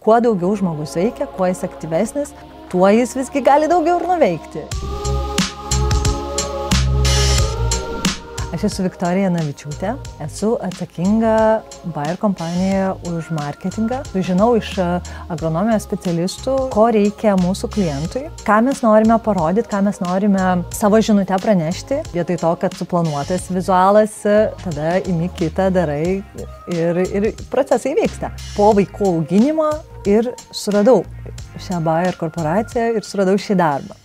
kuo daugiau žmogus veikia, kuo jis aktyvesnis, tuo jis visgi gali daugiau ir nuveikti. Aš esu Viktorija Navičiūtė, esu atsakinga Bayer kompanijoje už marketingą. Žinau iš agronomijos specialistų, ko reikia mūsų klientui, ką mes norime parodyti, ką mes norime savo žinutę pranešti. Vietoj to, kad suplanuotas vizualas, tada imi kitą darai ir procesai vyksta. Po vaikų auginimo ir suradau šią Bayer korporaciją ir suradau šį darbą.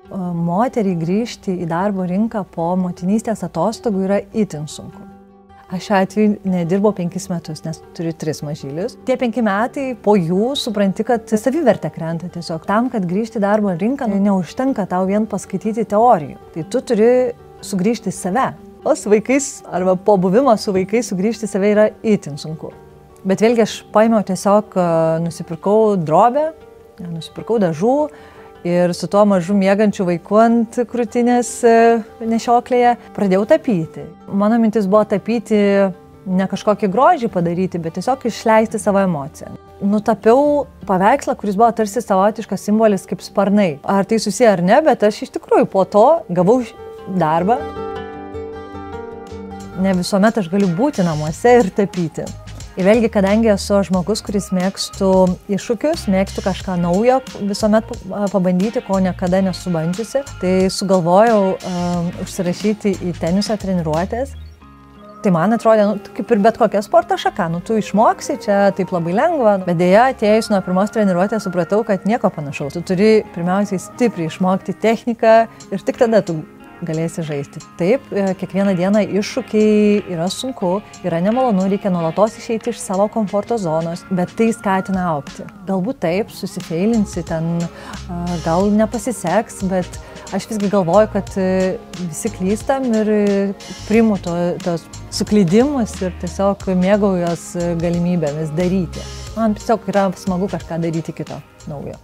Moteriai grįžti į darbo rinką po motinystės atostogų yra itin sunku. Aš šiuo atveju nedirbau 5 metus, nes turiu 3 mažylius. Tie 5 metai po jų supranti, kad savivertė krenta tiesiog. Tam, kad grįžti į darbo rinką, neužtenka tau vien paskaityti teorijų. Tai tu turi sugrįžti į save. O su vaikais, arba po buvimo su vaikais sugrįžti į save yra itin sunku. Bet vėlgi aš paėmiau tiesiog, nusipirkau drobę, nusipirkau dažų, ir su tuo mažu miegančiu vaiku ant krūtinės nešioklėje pradėjau tapyti. Mano mintis buvo tapyti ne kažkokį grožį padaryti, bet tiesiog išleisti savo emociją. Nutapiau paveikslą, kuris buvo tarsi savotiškas simbolis kaip sparnai. Ar tai susiję ar ne, bet aš iš tikrųjų po to gavau darbą. Ne visuomet aš galiu būti namuose ir tapyti. Ir vėlgi, kadangi esu žmogus, kuris mėgstu iššūkius, mėgstu kažką naujo, visuomet pabandyti, ko niekada nesu bandžiusi, tai sugalvojau užsirašyti į teniso treniruotės. Tai man atrodė, kaip ir bet kokia sporto šaka, tu išmoksi, čia taip labai lengva. Bet dėja, atėjus nuo pirmos treniruotės supratau, kad nieko panašaus. Tu turi pirmiausiai stipriai išmokti techniką ir tik tada tu galėsi žaisti. Taip, kiekvieną dieną iššūkiai yra sunku, yra nemalonu, reikia nuolatos išeiti iš savo komforto zonos, bet tai skatina augti. Galbūt taip, susifeilinsi, ten gal nepasiseks, bet aš visgi galvoju, kad visi klystam ir priimu tos suklydimus ir tiesiog mėgaujuos galimybėmis daryti. Man tiesiog yra smagu kažką daryti kito naujo.